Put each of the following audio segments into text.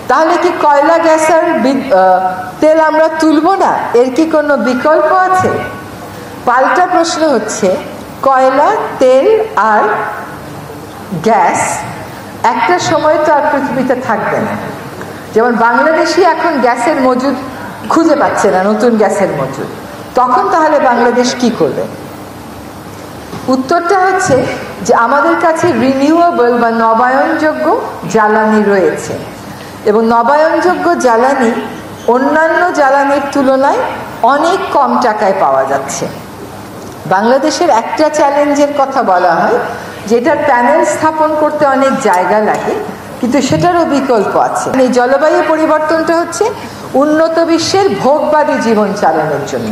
তাহলে কি কয়লা গ্যাস আর তেল আমরা তুলব না? এর কি কোনো বিকল্প আছে? পাল্টা প্রশ্ন হচ্ছে, কয়লা, তেল আর গ্যাস একটা সময় তো আর পৃথিবীতে থাকবে না। যেমন বাংলাদেশই এখন গ্যাসের মজুদ খুঁজে পাচ্ছে না, নতুন গ্যাসের মজুদ, তখন তাহলে বাংলাদেশ কি করবে? উত্তরটা হচ্ছে যে আমাদের কাছে রিনিউয়েবল বা নবায়নযোগ্য জ্বালানি রয়েছে, এবং নবায়নযোগ্য জ্বালানি অন্যান্য জ্বালানির তুলনায় অনেক কম টাকায় পাওয়া যাচ্ছে। বাংলাদেশের একটা চ্যালেঞ্জের কথা বলা হয়, যেটার প্যানেল স্থাপন করতে অনেক জায়গা লাগে, কিন্তু সেটারও বিকল্প আছে। এই জলবায়ু পরিবর্তনটা হচ্ছে উন্নত বিশ্বের ভোগবাদী জীবন চালানোর জন্য।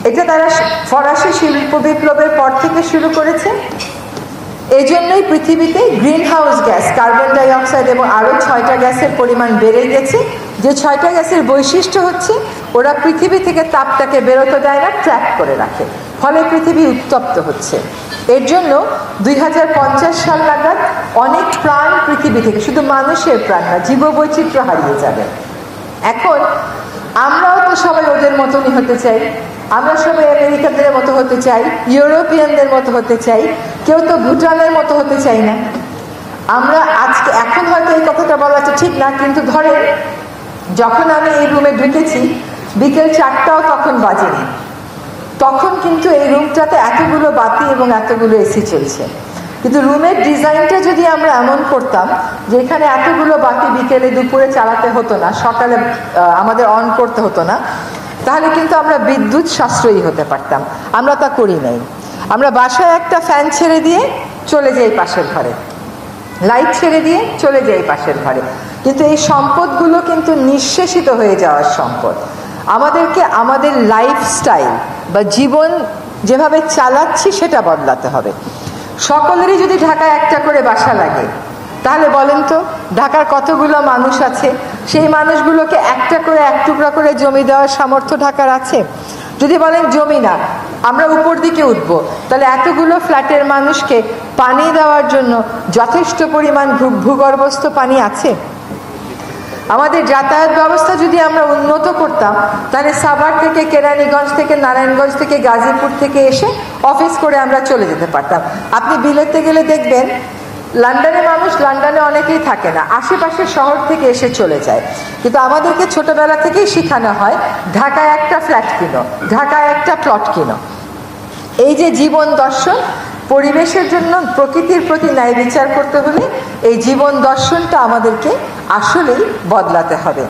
এটা তারা ফরাসি শিল্প বিপ্লবের পর থেকে শুরু করেছে। এই জন্যই পৃথিবীতে green house gas, carbon die oxide এবং আরও 6টা গ্যাসের পরিমাণ বেড়ে গেছে। যে 6টা গ্যাসের বৈশিষ্ট্য হচ্ছে ওরা পৃথিবী থেকে তাপটাকে বেরোতে দেয় না, ট্র্যাপ করে রাখে, ফলে পৃথিবী উত্তপ্ত হচ্ছে। এর জন্য 2050 সাল নাগাদ অনেক প্রাণ পৃথিবী থেকে, শুধু মানুষের প্রাণ না, জীববৈচিত্র্য হারিয়ে যাবে। এখন আমরাও তো সবাই ওদের মতনই হতে চাই, আমরা সবাই আমেরিকানদের মতো হতে চাই, ইউরোপিয়ানদের মতো হতে চাই, কেউ তো ভুটানের মতো হতে চাই না। আমরা আজকে এখন হয়তো এই কথাটা বলাটা ঠিক না, কিন্তু ধরেন যখন আমি এই রুমে ঢুকেছি বিকেল 4টাও তখন বাজেনি, তখন কিন্তু এই রুমটাতে এতগুলো বাতি এবং এতগুলো এসি চলছে। কিন্তু রুমের ডিজাইনটা যদি আমরা এমন করতাম যে এখানে এতগুলো বাতি বিকেলে দুপুরে চালাতে হতো না, সকালে আমাদের অন করতে হতো না, তাহলে কিন্তু আমরা বিদ্যুৎ সাশ্রয়ী হতে পারতাম। আমরা তা করি নাই। আমরা বাসায় একটা ফ্যান ছেড়ে দিয়ে চলে যাই পাশের ঘরে, লাইট ছেড়ে দিয়ে চলে যাই পাশের ঘরে। কিন্তু এই সম্পদগুলো কিন্তু নিঃশেষিত হয়ে যাওয়ার সম্পদ। আমাদেরকে আমাদের লাইফস্টাইল বা জীবন যেভাবে চালাচ্ছি সেটা বদলাতে হবে। সকলেরই যদি ঢাকায় একটা করে বাসা লাগে, তাহলে বলেন তো ঢাকার কতগুলো মানুষ আছে? সেই মানুষগুলোকে একটা করে, এক টুকরা করে জমি দেওয়ার সামর্থ্য ঢাকার আছে? যদি বলেন জমি না, আমরা উপর দিকে উঠবো, তাহলে এতগুলো ফ্ল্যাটের মানুষকে পানি দেওয়ার জন্য যথেষ্ট পরিমাণ ভূগর্ভস্থ পানি আছে? আমাদের যাতায়াত ব্যবস্থা যদি আমরা উন্নত করতাম, তাহলে সাভার থেকে, কেরানীগঞ্জ থেকে, নারায়ণগঞ্জ থেকে, গাজীপুর থেকে এসে অফিস করে আমরা চলে যেতে পারতাম। আপনি বিলেতে গেলে দেখবেন লন্ডনে মানুষ, লন্ডনে অনেকেই থাকে না, আশেপাশের শহর থেকে এসে চলে যায়। কিন্তু আমাদেরকে ছোটবেলা থেকেই শেখানো হয় ঢাকায় একটা ফ্ল্যাট কিনো, ঢাকায় একটা প্লট কিনো। এই যে জীবন দর্শন, পরিবেশের জন্য প্রকৃতির প্রতি ন্যায় বিচার করতে হলে এই জীবন দর্শনটা আমাদেরকে আসলেই বদলাতে হবে।